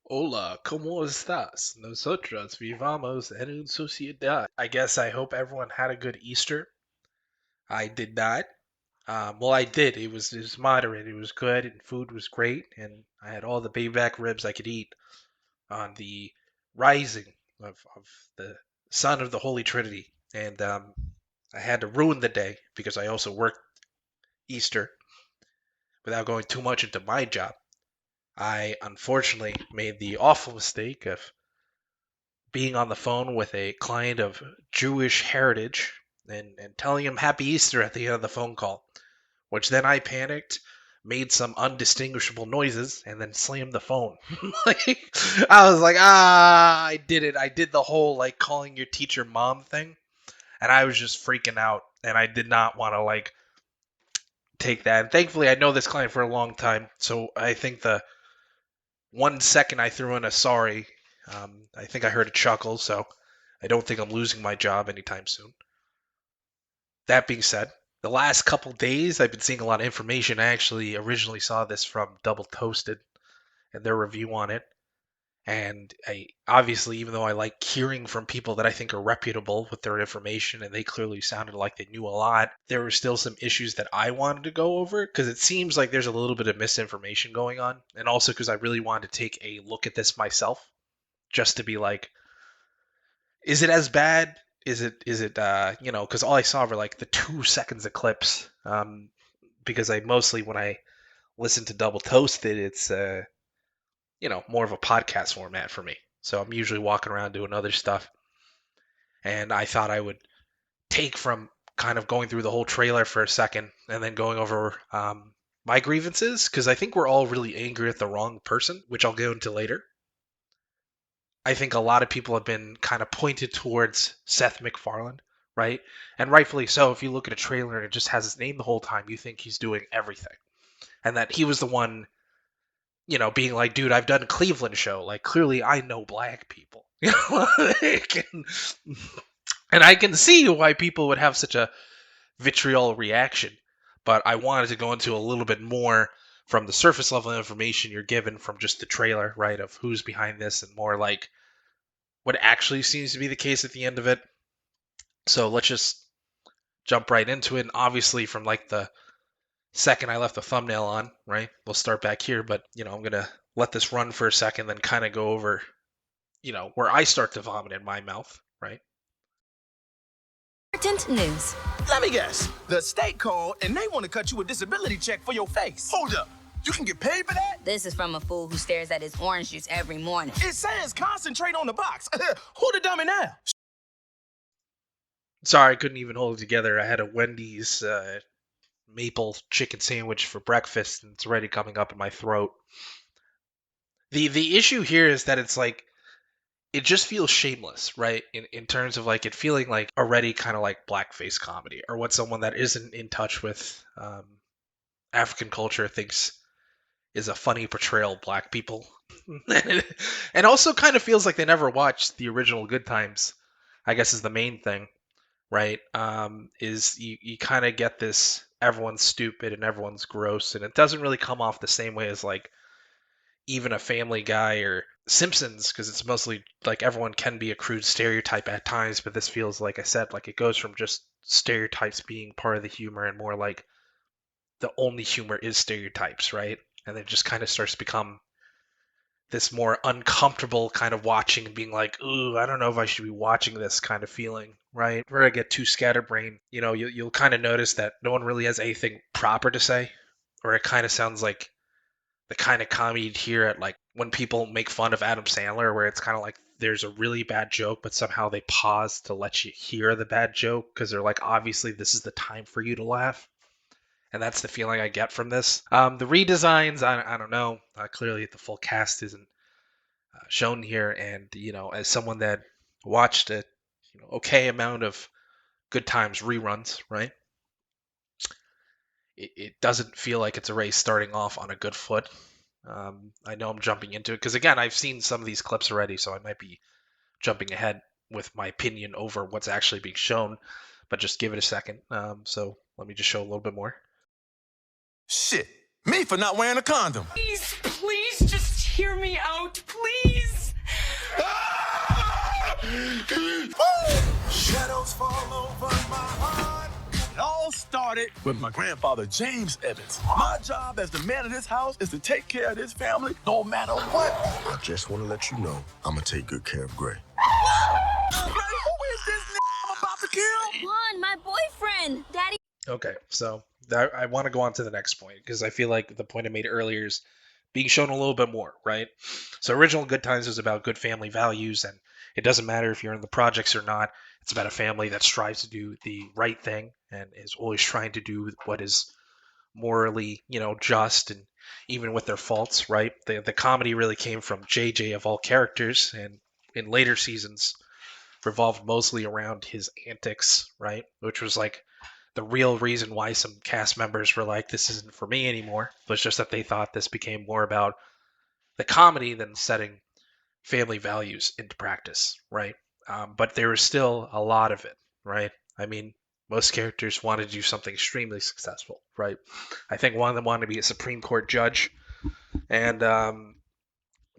Hola, ¿cómo estás? Nosotros vivamos en una sociedad. I guess I hope everyone had a good Easter. I did not. Well, I did. It was moderate. It was good, and food was great, and I had all the baby back ribs I could eat on the rising of the Son of the Holy Trinity. And I had to ruin the day because I also worked Easter without going too much into my job. I unfortunately made the awful mistake of being on the phone with a client of Jewish heritage and telling him Happy Easter at the end of the phone call, which then I panicked, made some undistinguishable noises, and then slammed the phone. Like, I was like, I did it. I did the whole like calling your teacher mom thing, and I was just freaking out, and I did not want to like take that. And thankfully, I know this client for a long time, so I think the 1 second I threw in a sorry, I think I heard a chuckle, so I don't think I'm losing my job anytime soon. That being said, the last couple days I've been seeing a lot of information. I actually originally saw this from Double Toasted and their review on it. And I obviously, even though I like hearing from people that I think are reputable with their information, and they clearly sounded like they knew a lot, there were still some issues that I wanted to go over because it seems like there's a little bit of misinformation going on, and also because I really wanted to take a look at this myself, just to be like, is it as bad? Is it because all I saw were like the 2 seconds of clips. Because I mostly when I listen to Double Toasted, it's more of a podcast format for me. So I'm usually walking around doing other stuff, and I thought I would take from kind of going through the whole trailer for a second and then going over my grievances because I think we're all really angry at the wrong person, which I'll go into later. I think a lot of people have been kind of pointed towards Seth MacFarlane, right? And rightfully so. If you look at a trailer and it just has his name the whole time, you think he's doing everything. And that he was the one, being like, dude, I've done a Cleveland show. Like, clearly I know black people. And I can see why people would have such a vitriol reaction. But I wanted to go into a little bit more from the surface level information you're given from just the trailer, right? Of who's behind this and more like what actually seems to be the case at the end of it. So let's just jump right into it. And obviously, from like the second I left the thumbnail on, right? We'll start back here, but I'm gonna let this run for a second, then kind of go over, where I start to vomit in my mouth, right? Important news. Let me guess. The state called and they want to cut you a disability check for your face. Hold up. You can get paid for that? This is from a fool who stares at his orange juice every morning. It says concentrate on the box. Who the dummy now? Sorry, I couldn't even hold it together. I had a Wendy's maple chicken sandwich for breakfast, and it's already coming up in my throat. The issue here is that it's like it just feels shameless, right? In terms of like it feeling like already kind of like blackface comedy, or what someone that isn't in touch with African culture thinks is a funny portrayal of black people. And also kind of feels like they never watched the original Good Times, I guess is the main thing, right? Is you kind of get this everyone's stupid and everyone's gross, and it doesn't really come off the same way as like even a Family Guy or Simpsons, because it's mostly like everyone can be a crude stereotype at times, but this feels, like I said, like it goes from just stereotypes being part of the humor and more like the only humor is stereotypes, right? And then it just kind of starts to become this more uncomfortable kind of watching and being like, ooh, I don't know if I should be watching this kind of feeling, right? Where I get too scatterbrained, you'll kind of notice that no one really has anything proper to say, or it kind of sounds like the kind of comedy you'd hear at like when people make fun of Adam Sandler, where it's kind of like there's a really bad joke, but somehow they pause to let you hear the bad joke because they're like, obviously, this is the time for you to laugh. And that's the feeling I get from this. The redesigns, I don't know. Clearly, the full cast isn't shown here, and as someone that watched a okay amount of Good Times reruns, right? It doesn't feel like it's a race starting off on a good foot. I know I'm jumping into it because again, I've seen some of these clips already, so I might be jumping ahead with my opinion over what's actually being shown. But just give it a second. So let me just show a little bit more. Shit. Me for not wearing a condom. Please, just hear me out, please. Shadows fall over my heart. It all started with my grandfather, James Evans. My job as the man of this house is to take care of this family no matter what. I just want to let you know I'm going to take good care of Gray. Gray, who is this I'm about to kill? Juan, my boyfriend. Daddy. Okay, so I want to go on to the next point because I feel like the point I made earlier is being shown a little bit more, right? So original Good Times is about good family values, and it doesn't matter if you're in the projects or not. It's about a family that strives to do the right thing and is always trying to do what is morally, just, and even with their faults, right? The comedy really came from JJ of all characters, and in later seasons revolved mostly around his antics, right? Which was like the real reason why some cast members were like, this isn't for me anymore, was just that they thought this became more about the comedy than setting family values into practice, right? But there was still a lot of it, right? I mean, most characters wanted to do something extremely successful, right? I think one of them wanted to be a Supreme Court judge, and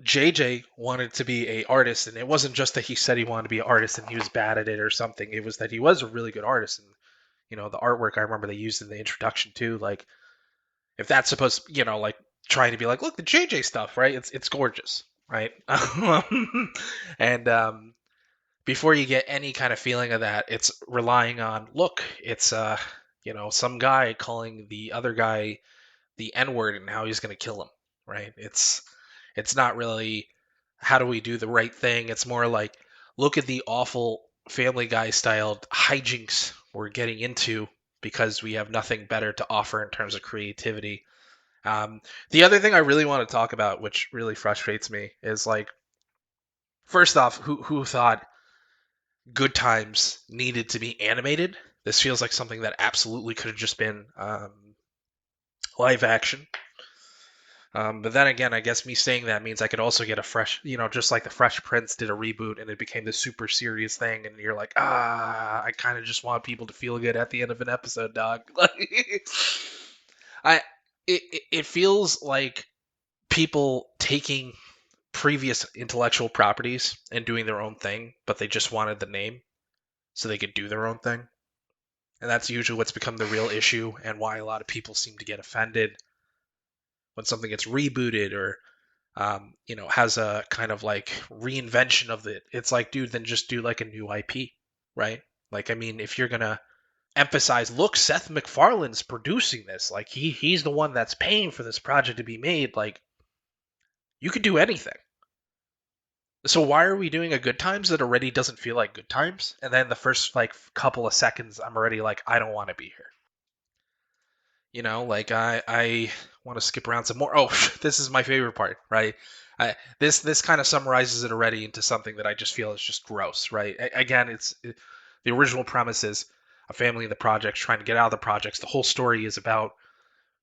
JJ wanted to be a artist, and it wasn't just that he said he wanted to be an artist and he was bad at it or something. It was that he was a really good artist, and the artwork I remember they used in the introduction too. Like, if that's supposed, like trying to be like, look, the JJ stuff, right? It's gorgeous, right? And before you get any kind of feeling of that, it's relying on, look, it's some guy calling the other guy the N word and how he's gonna kill him, right? It's not really how do we do the right thing. It's more like, look at the awful Family Guy styled hijinks we're getting into because we have nothing better to offer in terms of creativity. The other thing I really want to talk about, which really frustrates me, is like, first off, who thought Good Times needed to be animated? This feels like something that absolutely could have just been live action. But then again, I guess me saying that means I could also get a fresh, just like the Fresh Prince did a reboot and it became this super serious thing, and you're like, I kind of just want people to feel good at the end of an episode, dog. I, it feels like people taking previous intellectual properties and doing their own thing, but they just wanted the name so they could do their own thing. And that's usually what's become the real issue and why a lot of people seem to get offended when something gets rebooted or has a kind of like reinvention of it. It's like, dude, then just do like a new IP, right? Like, I mean, if you're gonna emphasize, look, Seth MacFarlane's producing this, like he's the one that's paying for this project to be made, like you could do anything. So why are we doing a Good Times that already doesn't feel like Good Times? And then the first like couple of seconds, I'm already like, I don't want to be here. Like I want to skip around some more. Oh, this is my favorite part, right? This kind of summarizes it already into something that I just feel is just gross, right? Again, the original premise is a family in the projects trying to get out of the projects. The whole story is about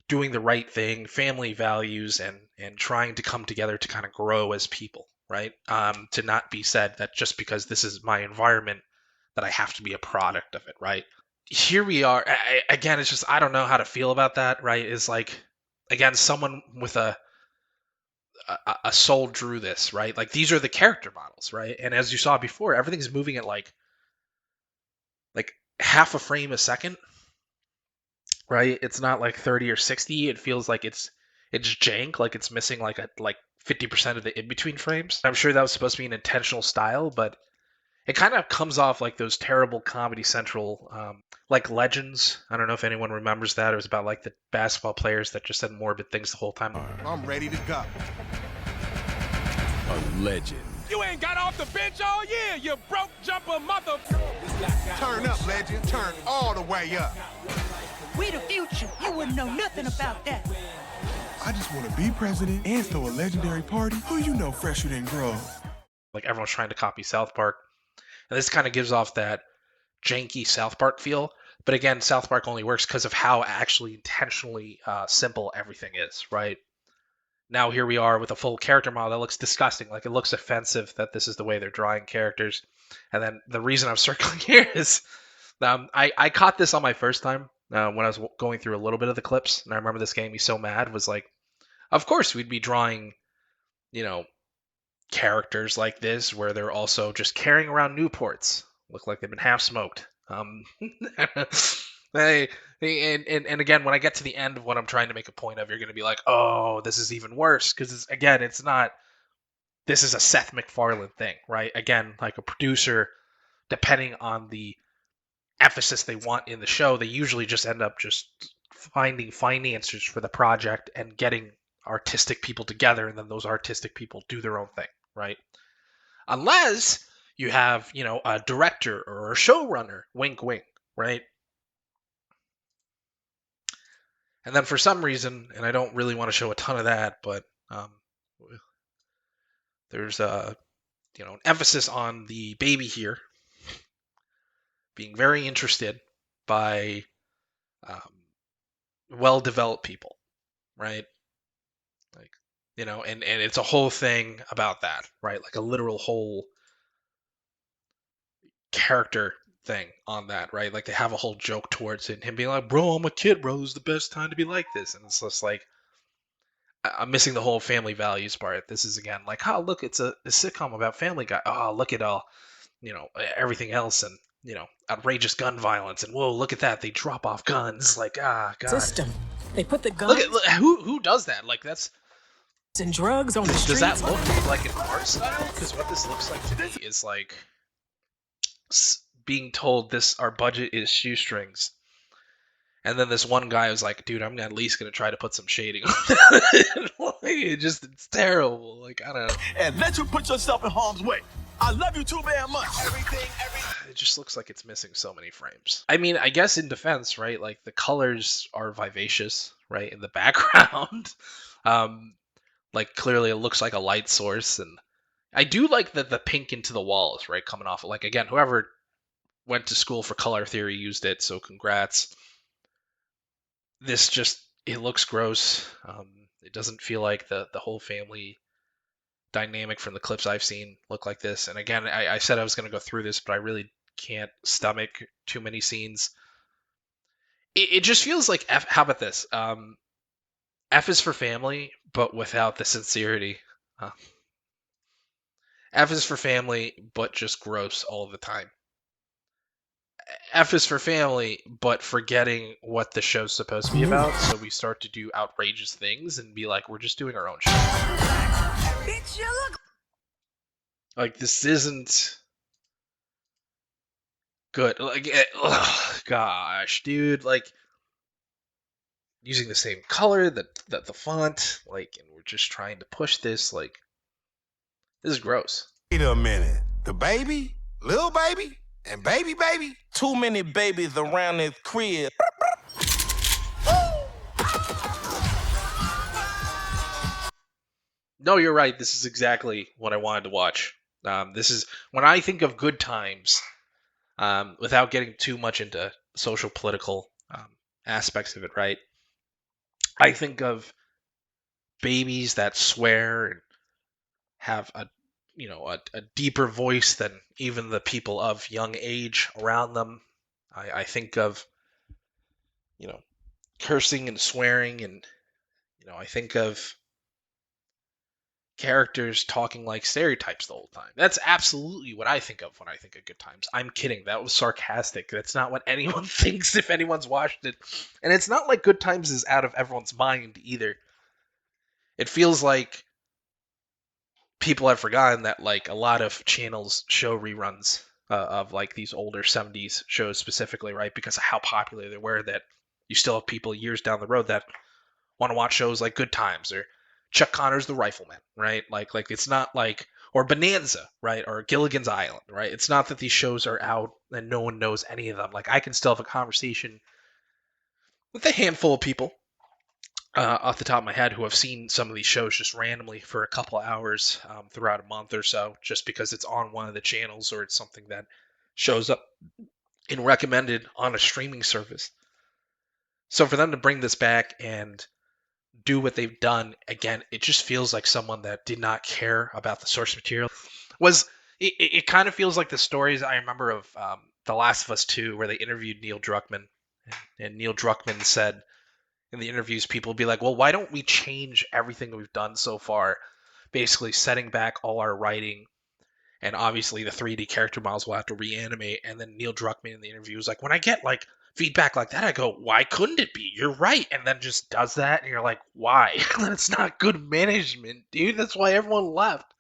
doing the right thing, family values, and trying to come together to kind of grow as people, right? To not be said that just because this is my environment that I have to be a product of it, right? Here we are. Again, it's just I don't know how to feel about that, right? Is like, again, someone with a soul drew this, right? Like, these are the character models, right? And as you saw before, everything's moving at like half a frame a second, right? It's not like 30 or 60. It feels like it's jank, like it's missing like 50% of the in between frames. I'm sure that was supposed to be an intentional style, but it kind of comes off like those terrible Comedy Central, like Legends. I don't know if anyone remembers that. It was about like the basketball players that just said morbid things the whole time. I'm ready to go. A legend. You ain't got off the bench all year, you broke jumper mother. Turn up, legend. Turn all the way up. We the future. You wouldn't know nothing about that. I just want to be president and throw a legendary party. Who you know fresher than Grove? Like, everyone's trying to copy South Park. And this kind of gives off that janky South Park feel. But again, South Park only works because of how actually intentionally simple everything is, right? Now here we are with a full character model that looks disgusting. Like, it looks offensive that this is the way they're drawing characters. And then the reason I'm circling here is I caught this on my first time when I was going through a little bit of the clips. And I remember this getting me so mad was like, of course we'd be drawing, characters like this where they're also just carrying around Newports, look like they've been half smoked. They, and again, when I get to the end of what I'm trying to make a point of, you're going to be like, oh, this is even worse because again, it's not. This is a Seth MacFarlane thing, right? Again, like a producer, depending on the emphasis they want in the show, they usually just end up just finding financiers for the project and getting artistic people together, and then those artistic people do their own thing, right? Unless you have, a director or a showrunner, wink, wink, right? And then for some reason, and I don't really want to show a ton of that, but there's an emphasis on the baby here being very interested by well-developed people, right? Like, and it's a whole thing about that, right? Like a literal whole character thing on that, right? Like they have a whole joke towards it, and him being like, "Bro, I'm a kid, bro. This is the best time to be like this," and it's just like I'm missing the whole family values part. This is again like, oh look, it's a sitcom about Family Guy. Oh, look at all, everything else, and outrageous gun violence, and whoa, look at that, they drop off guns. Like, ah, God. System. They put the Look guns at who does that? Like that's. and drugs on the Does streets. that look like an art style? Because what this looks like to me is like being told this our budget is shoestrings, and then this one guy was like, "Dude, I'm at least gonna try to put some shading on it." Like, it's terrible. Like I don't know. And let you put yourself in harm's way. I love you too very much. It just looks like it's missing so many frames. I mean, I guess in defense, right? Like the colors are vivacious, right, in the background. Like clearly it looks like a light source, and I do like the pink into the walls, right, coming off. Like again, whoever went to school for color theory used it, so congrats. This just it looks gross. It doesn't feel like the whole family dynamic from the clips I've seen look like this. And again, I said I was going to go through this, but I really can't stomach too many scenes. It just feels like F. How about this? F is for family, but without the sincerity. F is for family, but just gross all the time. F is for family, but forgetting what the show's supposed to be about, so we start to do outrageous things and be like, we're just doing our own show. Bitch, you look. Like, this isn't good. Like, gosh, dude, like, using the same color, the font, like, and we're just trying to push this, like, this is gross. Wait a minute. The baby? Little baby? And baby baby? Too many babies around this crib. No, you're right. This is exactly what I wanted to watch. This is when I think of good times, without getting too much into social political aspects of it, right? I think of babies that swear and have a deeper voice than even the people of young age around them. I think of cursing and swearing, and I think of characters talking like stereotypes the whole time. That's absolutely what I think of when I think of Good Times. I'm kidding. That was sarcastic. That's not what anyone thinks if anyone's watched it. And it's not like Good Times is out of everyone's mind either. It feels like people have forgotten that like a lot of channels show reruns of like these older 70s shows specifically, right? Because of how popular they were, that you still have people years down the road that want to watch shows like Good Times or Chuck Connor's The Rifleman, right? Like it's not like, or Bonanza, right? Or Gilligan's Island, right? It's not that these shows are out and no one knows any of them. Like I can still have a conversation with a handful of people off the top of my head who have seen some of these shows just randomly for a couple of hours throughout a month or so, just because it's on one of the channels or it's something that shows up and recommended on a streaming service. So for them to bring this back and do what they've done again, it just feels like someone that did not care about the source material. It kind of feels like the stories I remember of The Last of Us 2, where they interviewed Neil Druckmann, and Neil Druckmann said in the interviews, people would be like, well, why don't we change everything we've done so far? basically setting back all our writing. And obviously, the 3D character models will have to reanimate. And then Neil Druckmann in the interview was like, when I get like feedback like that, I go, why couldn't it be? You're right. And then just does that. And you're like, why? That's not good management, dude. That's why everyone left.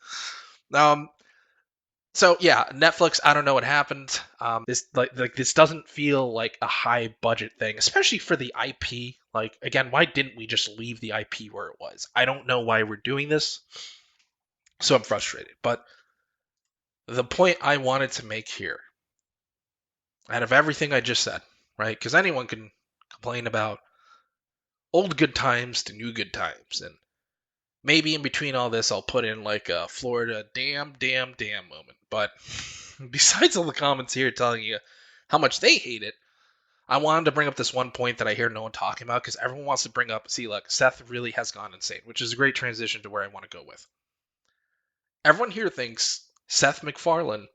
So yeah, Netflix. I don't know what happened. This doesn't feel like a high budget thing, especially for the IP. Like again, why didn't we just leave the IP where it was? I don't know why we're doing this. So I'm frustrated. But the point I wanted to make here, out of everything I just said, right? Because anyone can complain about old good times to new good times, and maybe in between all this, I'll put in like a Florida damn moment. But besides all the comments here telling you how much they hate it, I wanted to bring up this one point that I hear no one talking about because everyone wants to bring up, see, look, Seth really has gone insane, which is a great transition to where I want to go with. Everyone here thinks Seth MacFarlane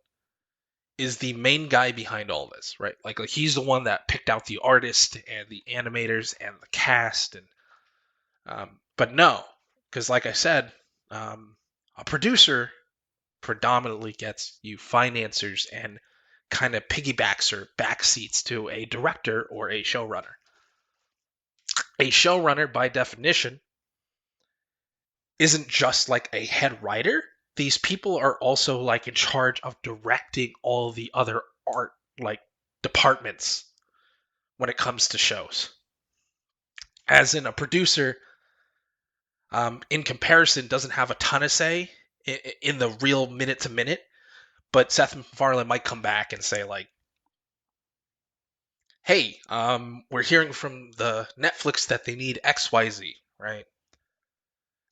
is the main guy behind all this, right? Like he's the one that picked out the artist and the animators and the cast, and but no, because like I said, a producer predominantly gets you financiers and kind of piggybacks or backseats to a director or a showrunner. A showrunner, by definition, isn't just like a head writer. These people are also like in charge of directing all the other art like departments when it comes to shows. As in a producer, in comparison, doesn't have a ton of say in the real minute to minute, but Seth MacFarlane might come back and say like, "Hey, we're hearing from the Netflix that they need XYZ," right?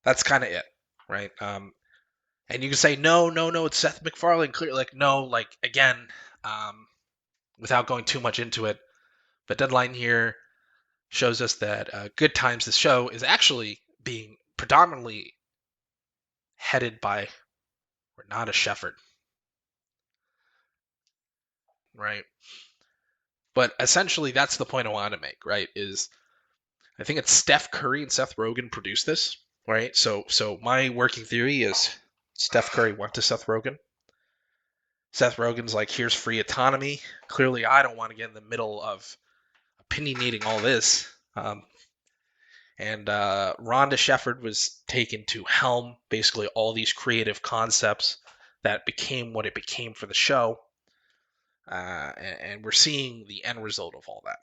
That's kind of it, right? And you can say, no, it's Seth MacFarlane. Clear, like, no, like, again, without going too much into it, the deadline here shows us that Good Times, the show, is actually being predominantly headed by Renata Shefford, right? But essentially, that's the point I wanted to make, right? Is I think it's Steph Curry and Seth Rogen produced this, right? So my working theory is Steph Curry went to Seth Rogen. Seth Rogen's like, here's free autonomy. Clearly, I don't want to get in the middle of opinionating all this. And Rhonda Shefford was taken to helm basically all these creative concepts that became what it became for the show. And we're seeing the end result of all that.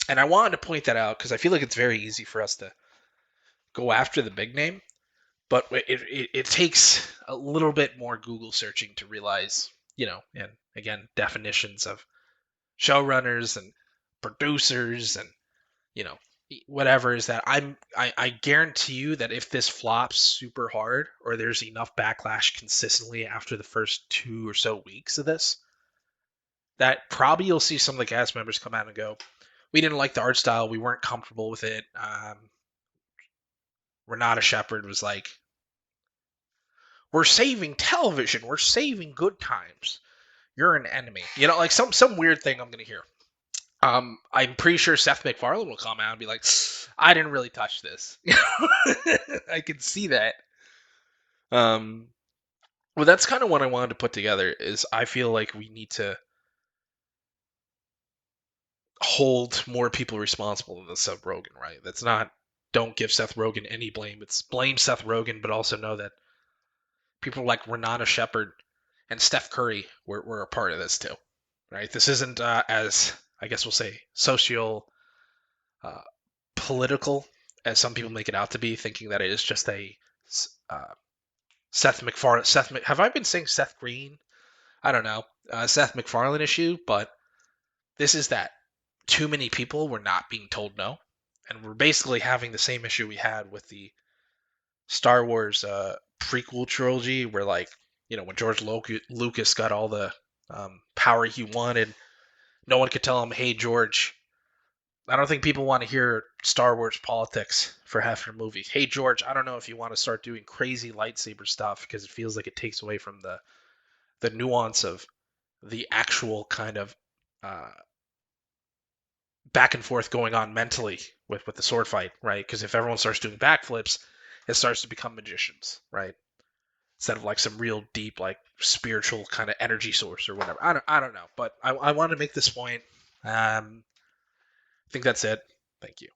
And I wanted to point that out because I feel like it's very easy for us to go after the big name, but it takes a little bit more Google searching to realize, and again, definitions of showrunners and producers and, whatever is that I guarantee you that if this flops super hard or there's enough backlash consistently after the first 2 or so weeks of this, that probably you'll see some of the cast members come out and go, we didn't like the art style, we weren't comfortable with it. Renata Shepard was like, we're saving television, we're saving Good Times, you're an enemy, like some weird thing I'm gonna hear. I'm pretty sure Seth MacFarlane will come out and be like, I didn't really touch this. I can see that. Well, that's kind of what I wanted to put together is I feel like we need to hold more people responsible than Seth Rogen, right? That's not, don't give Seth Rogen any blame. It's blame Seth Rogen, but also know that people like Renata Shepard and Steph Curry were a part of this too, right? This isn't as, I guess we'll say, political as some people make it out to be, thinking that it is just a Seth MacFarlane. Have I been saying Seth Green? I don't know. Seth MacFarlane issue, but this is that too many people were not being told no, and we're basically having the same issue we had with the Star Wars prequel trilogy, where when George Lucas got all the power he wanted, no one could tell him, "Hey, George, I don't think people want to hear Star Wars politics for half your movie. Hey, George, I don't know if you want to start doing crazy lightsaber stuff because it feels like it takes away from the nuance of the actual kind of back and forth going on mentally with the sword fight, right? Because if everyone starts doing backflips, it starts to become magicians, right? Instead of like some real deep, like spiritual kind of energy source or whatever. I don't know, but I want to make this point. I think that's it. Thank you.